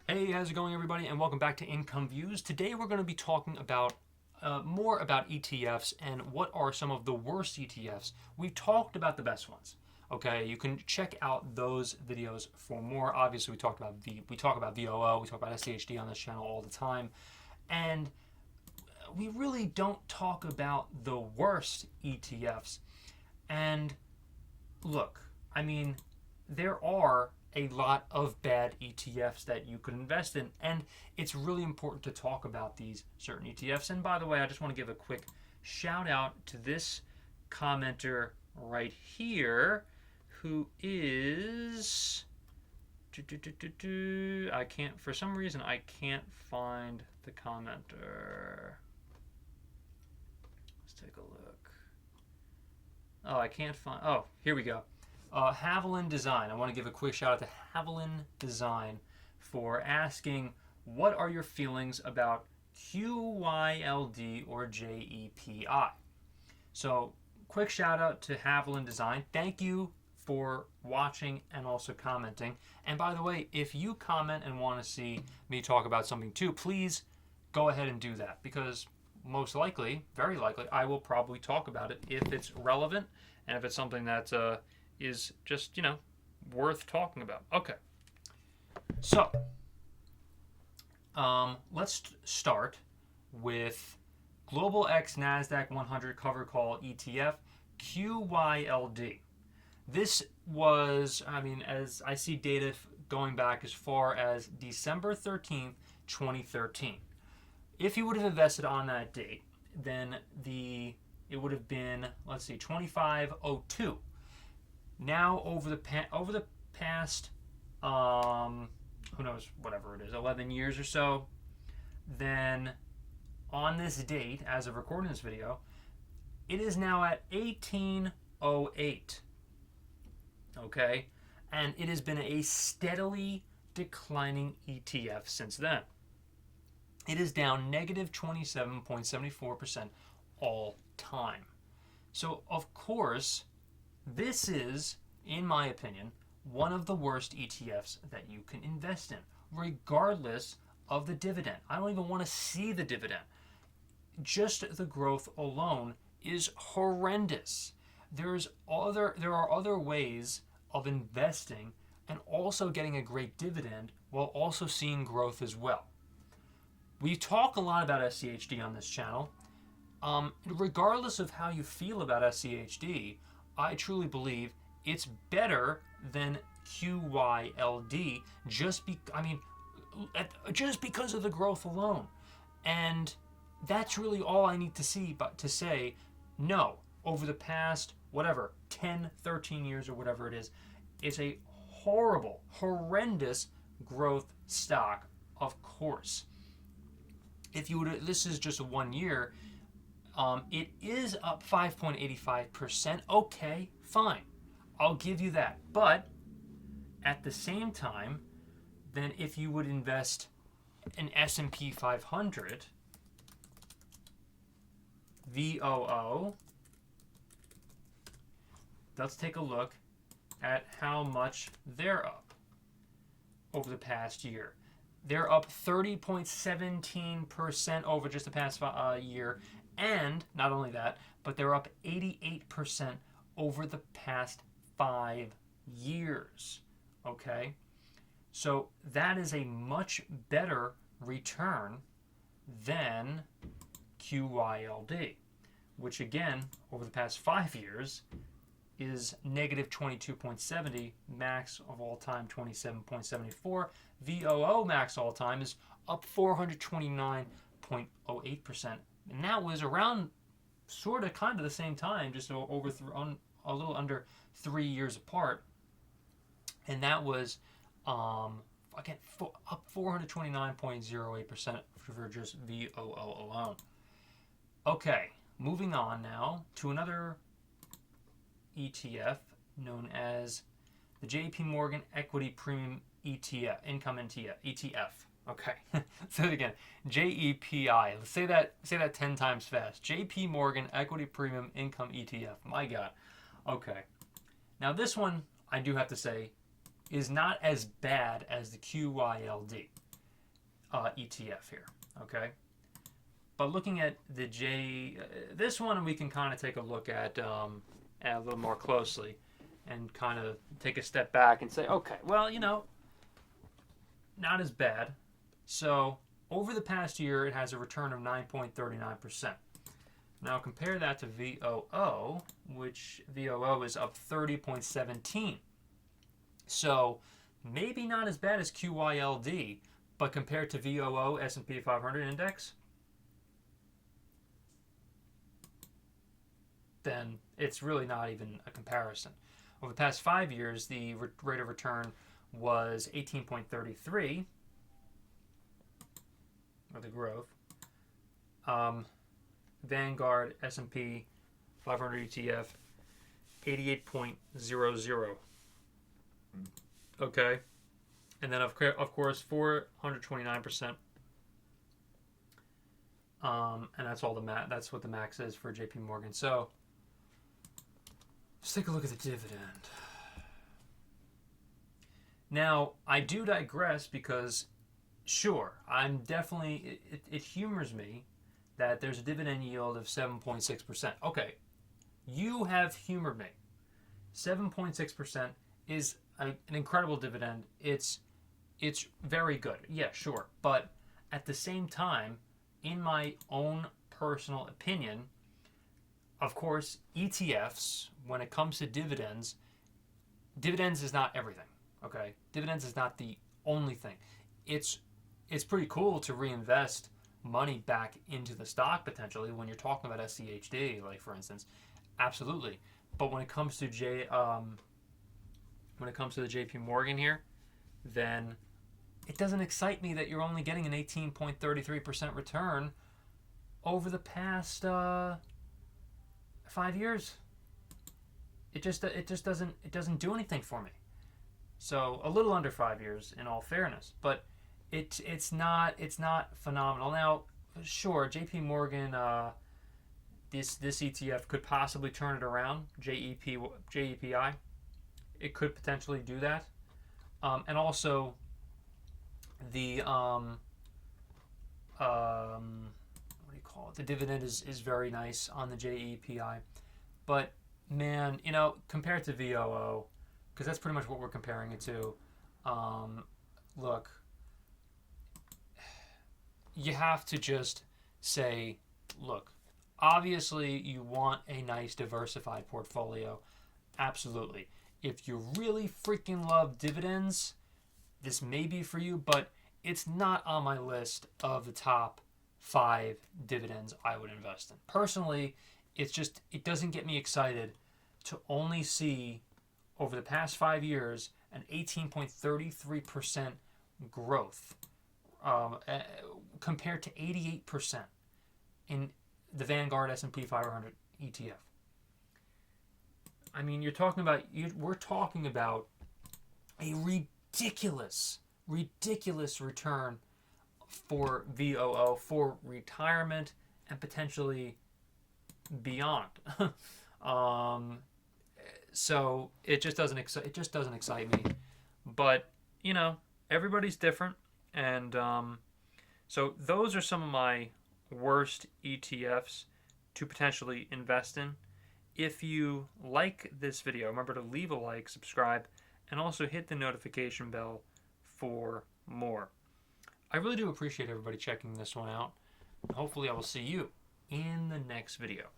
Hey, how's it going, everybody? And welcome back to Income Views. Today we're going to be talking about more about ETFs and what are some of the worst ETFs. We've talked about the best ones. Okay, you can check out those videos for more. Obviously, we talk about VOO, we talk about SCHD on this channel all the time, and we really don't talk about the worst ETFs. And look, I mean, there are a lot of bad ETFs that you could invest in, and it's really important to talk about these certain ETFs. And by the way, I just want to give a quick shout out to this commenter right here, who is I can't, for some reason I can't find the commenter. Let's take a look. Oh, I can't find. Oh, here we go. Haviland Design. I want to give a quick shout out to Haviland Design for asking, what are your feelings about QYLD or JEPI? So, quick shout out to Haviland Design. Thank you for watching and also commenting. And by the way, if you comment and want to see me talk about something too, please go ahead and do that, because most likely, very likely, I will probably talk about it if it's relevant and if it's something that is just, worth talking about. Okay. So, let's start with Global X NASDAQ 100 Cover Call ETF, QYLD. This was, as I see data going back as far as December 13th, 2013. If you would have invested on that date, then it would have been, let's see, 2502. Now over the past who knows, whatever it is, 11 years or so, then on this date, as of recording this video, it is now at 1808. Okay, and it has been a steadily declining ETF since then. It is down negative 27.74% all time. So, of course, this is, in my opinion, one of the worst ETFs that you can invest in, regardless of the dividend. I don't even want to see the dividend. Just the growth alone is horrendous. There are other ways of investing and also getting a great dividend while also seeing growth as well. We talk a lot about SCHD on this channel. Regardless of how you feel about SCHD, I truly believe it's better than QYLD just because of the growth alone. And that's really all I need to see, but to say, no, over the past, 10, 13 years or whatever it is, it's a horrendous growth stock, of course. This is just 1 year, it is up 5.85%. Okay, fine. I'll give you that. But at the same time, then if you would invest in S&P 500, VOO, let's take a look at how much they're up over the past year. They're up 30.17% over just the past year. And not only that, but they're up 88% over the past 5 years. Okay? So that is a much better return than QYLD, which again, over the past 5 years, is negative 22.70, max of all time 27.74. VOO max all time is up 429.08%. And that was around kind of the same time, just a little under 3 years apart. And that was, again, up 429.08% for just VOO alone. Okay, moving on now to another ETF known as the JP Morgan Equity Premium ETF, Income ETF. Okay, say it again. JEPI. Let's say that 10 times fast. JP Morgan Equity Premium Income ETF. My God. Okay. Now this one, I do have to say, is not as bad as the QYLD. ETF here, okay? But looking at the this one we can kind of take a look at a little more closely and kind of take a step back and say, okay, well, not as bad. So over the past year, it has a return of 9.39%. Now compare that to VOO, which VOO is up 30.17. So maybe not as bad as QYLD, but compared to VOO S&P 500 index, then it's really not even a comparison. Over the past 5 years, the rate of return was 18.33, or the growth. Vanguard S&P 500 ETF, 88.00. Okay, and then of course 429%. And that's all that's what the max is for JP Morgan. So let's take a look at the dividend. Now, I do digress because, sure, I'm definitely, it humors me that there's a dividend yield of 7.6%. Okay, you have humored me. 7.6% is an incredible dividend. It's very good. Yeah, sure. But at the same time, in my own personal opinion, of course, ETFs, when it comes to dividends is not everything. Okay, dividends is not the only thing. It's pretty cool to reinvest money back into the stock potentially when you're talking about SCHD, like for instance, absolutely. But when it comes to the JP Morgan here, then it doesn't excite me that you're only getting an 18.33% return over the past 5 years. It just doesn't do anything for me. So a little under 5 years, in all fairness, but it's not phenomenal. Now, sure, JP Morgan, this ETF could possibly turn it around. JEPI, it could potentially do that, and also the what do you call it? The dividend is very nice on the JEPI, but man, compared to VOO, because that's pretty much what we're comparing it to. Look, you have to just say, look, obviously you want a nice diversified portfolio. Absolutely. If you really freaking love dividends, this may be for you, but it's not on my list of the top 5 dividends I would invest in. Personally, it doesn't get me excited to only see over the past 5 years an 18.33% growth compared to 88% in the Vanguard S&P 500 ETF. I mean, we're talking about a ridiculous return for VOO for retirement and potentially beyond. So it just doesn't excite me. But everybody's different, and so those are some of my worst ETFs to potentially invest in. If you like this video, remember to leave a like, subscribe, and also hit the notification bell for more. I really do appreciate everybody checking this one out. Hopefully I will see you in the next video.